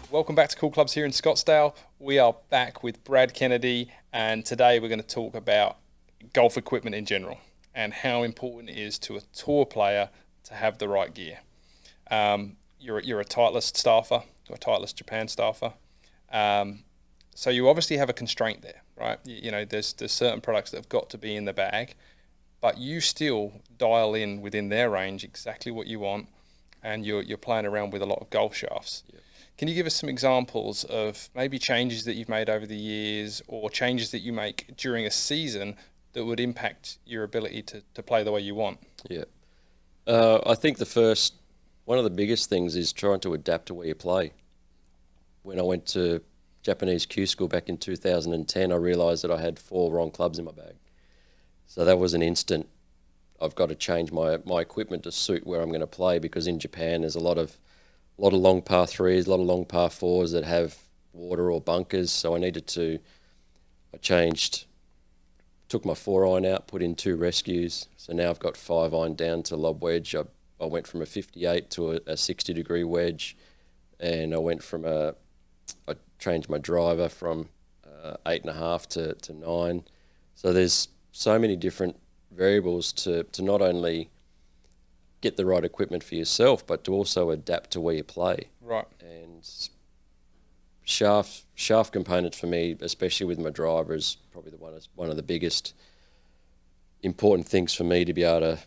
Welcome back to Cool Clubs here in Scottsdale. We are back with Brad Kennedy, and today we're going to talk about golf equipment in general and how important it is to a tour player to have the right gear. You're a Titleist staffer, or a Titleist Japan staffer, so you obviously have a constraint there, right? There's certain products that have got to be in the bag, but you still dial in within their range exactly what you want, and you're playing around with a lot of golf shafts. Yep. Can you give us some examples of maybe changes that you've made over the years or changes that you make during a season that would impact your ability to play the way you want? Yeah. I think one of the biggest things is trying to adapt to where you play. When I went to Japanese Q school back in 2010, I realised that I had 4 wrong clubs in my bag. So that was an instant. I've got to change my equipment to suit where I'm going to play, because in Japan there's a lot of long par threes, a lot of long par fours that have water or bunkers. So I took my 4-iron out, put in 2 rescues. So now I've got 5-iron down to lob wedge. I went from a 58 to a 60-degree wedge, and I changed my driver from 8.5 to 9. So there's so many different variables to not only get the right equipment for yourself, but to also adapt to where you play. Right. And shaft components for me, especially with my driver, is probably one of the biggest important things for me, to be able to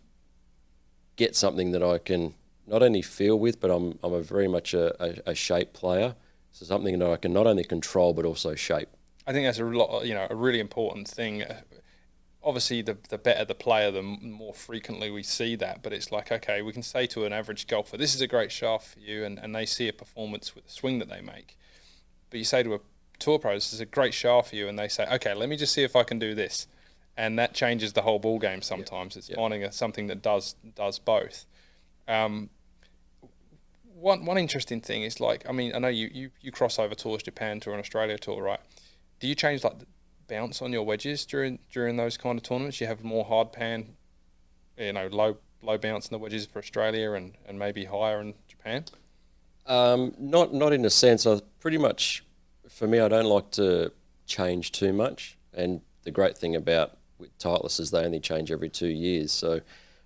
get something that I can not only feel with, but I'm a very much a shape player. So something that I can not only control but also shape. I think that's a really important thing. Obviously, the better the player, the more frequently we see that. But it's like, okay, we can say to an average golfer, this is a great shaft for you, and they see a performance with the swing that they make. But you say to a tour pro, this is a great shaft for you, and they say, okay, let me just see if I can do this. And that changes the whole ball game sometimes. It's finding something that does both. One interesting thing is, like, I mean, I know you cross over tours, Japan tour and Australia tour, right? Do you change like the bounce on your wedges during those kind of tournaments? You have more hard pan, low bounce in the wedges for Australia and maybe higher in Japan? Not in a sense. Pretty much, for me, I don't like to change too much. And the great thing about with Titleist is they only change every 2 years. So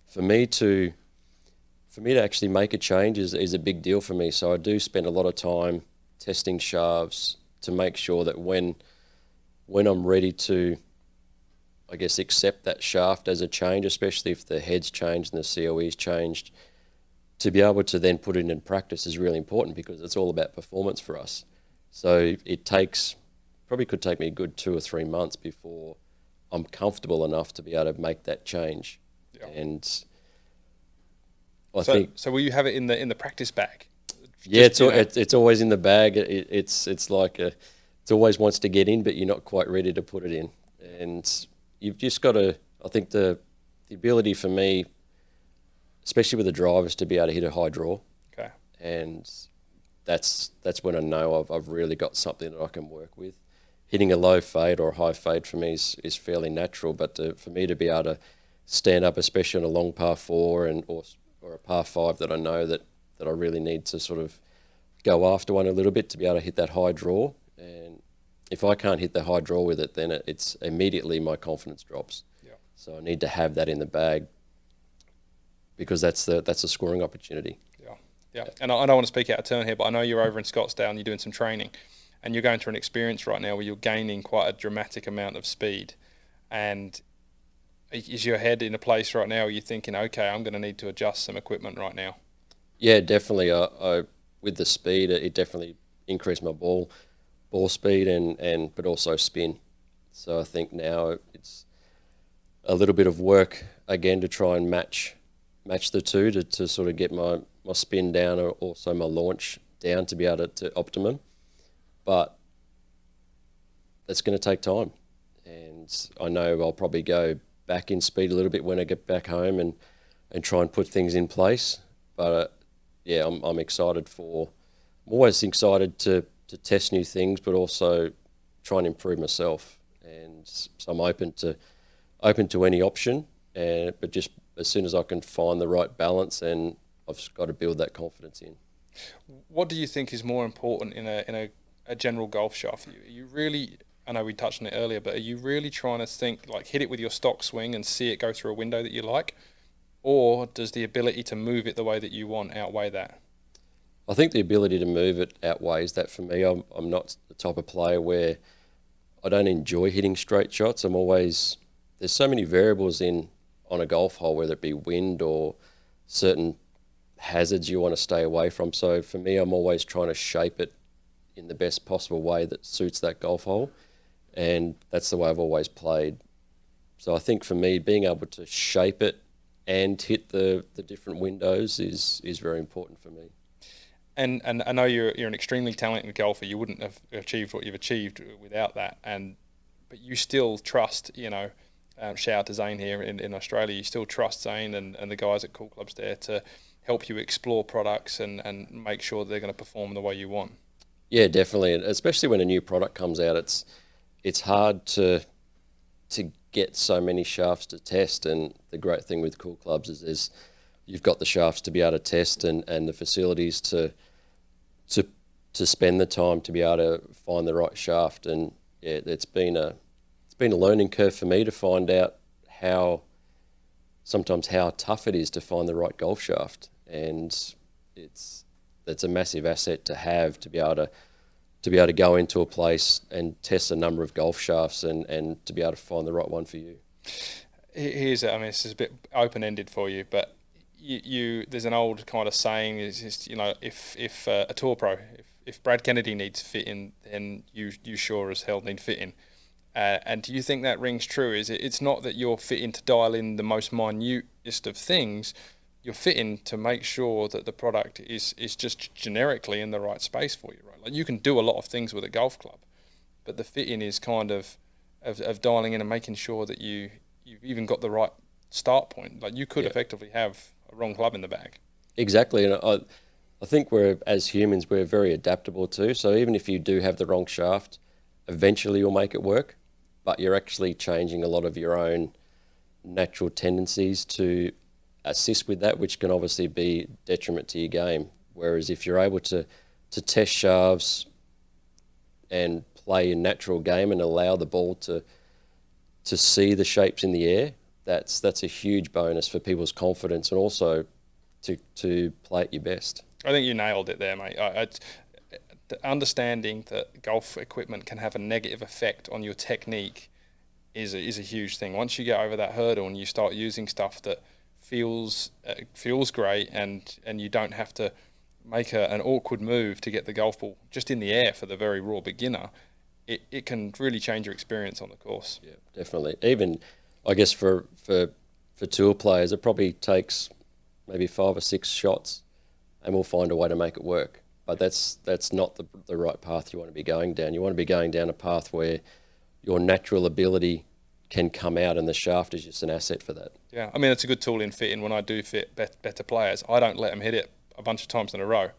for me to actually make a change is a big deal for me. So I do spend a lot of time testing shafts to make sure that when I'm ready to, I guess, accept that shaft as a change, especially if the head's changed and the COE's changed, to be able to then put it in practice is really important, because it's all about performance for us. So probably could take me a good 2 or 3 months before I'm comfortable enough to be able to make that change. Yeah. And So will you have it in the practice bag? Yeah, it's always in the bag. It's like it always wants to get in, but you're not quite ready to put it in. And you've just got to, I think the ability for me, especially with the drivers, to be able to hit a high draw. Okay. And that's when I know I've really got something that I can work with. Hitting a low fade or a high fade for me is fairly natural, but for me to be able to stand up, especially on a long par 4 or a par 5 that I know that I really need to sort of go after one a little bit to be able to hit that high draw. And if I can't hit the high draw with it, then it's immediately my confidence drops. Yeah. So I need to have that in the bag, because that's a scoring opportunity. Yeah. And I don't want to speak out of turn here, but I know you're over in Scottsdale and you're doing some training, and you're going through an experience right now where you're gaining quite a dramatic amount of speed. And is your head in a place right now where you're thinking, okay, I'm going to need to adjust some equipment right now? Yeah, definitely. I with the speed, it definitely increased my ball speed but also spin. So I think now it's a little bit of work again to try and match the two to sort of get my spin down, or also my launch down, to be able to optimum. But that's going to take time, and I know I'll probably go back in speed a little bit when I get back home and try and put things in place. But yeah, I'm excited I'm always excited to test new things, but also try and improve myself. And so I'm open to any option, but just as soon as I can find the right balance, and I've got to build that confidence in. What do you think is more important in a general golf shaft? Are you really, I know we touched on it earlier, but are you really trying to think like hit it with your stock swing and see it go through a window that you like, or does the ability to move it the way that you want outweigh that? I think the ability to move it outweighs that for me. I'm not the type of player where I don't enjoy hitting straight shots. There's so many variables in on a golf hole, whether it be wind or certain hazards you want to stay away from. So for me, I'm always trying to shape it in the best possible way that suits that golf hole. And that's the way I've always played. So I think for me, being able to shape it and hit the different windows is very important for me. And I know you're an extremely talented golfer. You wouldn't have achieved what you've achieved without that. But you still trust, shout out to Zane here in Australia. You still trust Zane and the guys at Cool Clubs there to help you explore products and make sure they're going to perform the way you want. Yeah, definitely, and especially when a new product comes out, it's hard to get so many shafts to test. And the great thing with Cool Clubs is you've got the shafts to be able to test and the facilities to spend the time to be able to find the right shaft. And yeah, it's been a learning curve for me to find out sometimes how tough it is to find the right golf shaft. And that's a massive asset to have, to be able to go into a place and test a number of golf shafts and to be able to find the right one for you. This is a bit open-ended for you, but there's an old kind of saying is just, if a tour pro, if Brad Kennedy needs fitting, then you sure as hell need fitting. And do you think that rings true? It's not that you're fitting to dial in the most minutest of things. You're fitting to make sure that the product is just generically in the right space for you, right? Like you can do a lot of things with a golf club, but the fitting is kind of dialing in and making sure that you've even got the right start point. Like you could effectively have a wrong club in the bag. Exactly, and I think as humans we're very adaptable too. So even if you do have the wrong shaft, eventually you'll make it work, but you're actually changing a lot of your own natural tendencies to assist with that, which can obviously be detriment to your game. Whereas if you're able to test shafts and play a natural game and allow the ball to see the shapes in the air, that's a huge bonus for people's confidence and also to play at your best. I think you nailed it there, mate. The understanding that golf equipment can have a negative effect on your technique is a huge thing. Once you get over that hurdle and you start using stuff that feels great and you don't have to make an awkward move to get the golf ball just in the air for the very raw beginner, it can really change your experience on the course. Yeah, definitely. Even I guess for tour players, it probably takes maybe 5 or 6 shots and we'll find a way to make it work. But that's not the right path you want to be going down. You want to be going down a path where your natural ability can come out and the shaft is just an asset for that. Yeah, I mean, it's a good tool in fitting. When I do fit better players, I don't let them hit it a bunch of times in a row.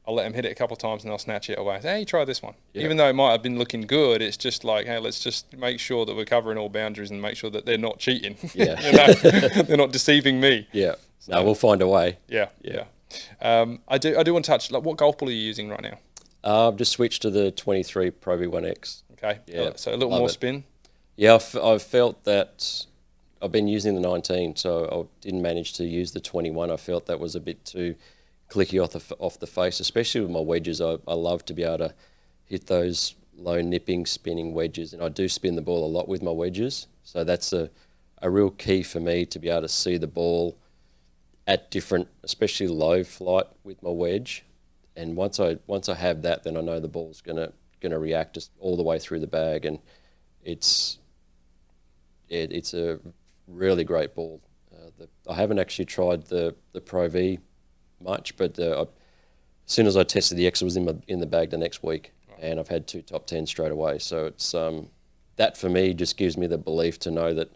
I'll let them hit it a couple of times and I'll snatch it away. Say, hey, try this one. Yeah. Even though it might have been looking good, it's just like, hey, let's just make sure that we're covering all boundaries and make sure that they're not cheating. Yeah. They're not deceiving me. Yeah. So, no, we'll find a way. Yeah. I do want to touch, like, what golf ball are you using right now? I've just switched to the 23 Pro V1X. Okay. Yeah. So a little more spin. Yeah, I've felt that I've been using the 19, so I didn't manage to use the 21. I felt that was a bit too clicky off the face, especially with my wedges. I love to be able to hit those low nipping, spinning wedges, and I do spin the ball a lot with my wedges. So that's a real key for me to be able to see the ball at different, especially low flight with my wedge. And once I have that, then I know the ball's gonna react just all the way through the bag, and it's a really great ball. I haven't actually tried the Pro V much, but as soon as I tested the X, it was in the bag the next week, and I've had 2 top 10s straight away. So it's that for me just gives me the belief to know that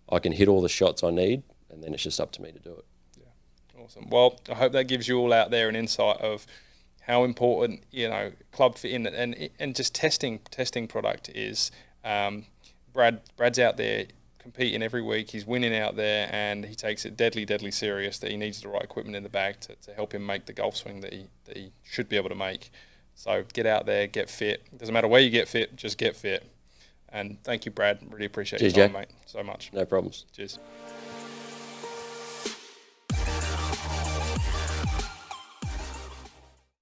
I can hit all the shots I need, and then it's just up to me to do it. Yeah, awesome. Well, I hope that gives you all out there an insight of how important club fitting and just testing product is. Brad's out there competing every week. He's winning out there, and he takes it deadly, deadly serious that he needs the right equipment in the bag to help him make the golf swing that he should be able to make. So get out there, get fit. It doesn't matter where you get fit, just get fit. And thank you, Brad. Really appreciate Cheers, your time, Jack. mate, so much. No problems. Cheers.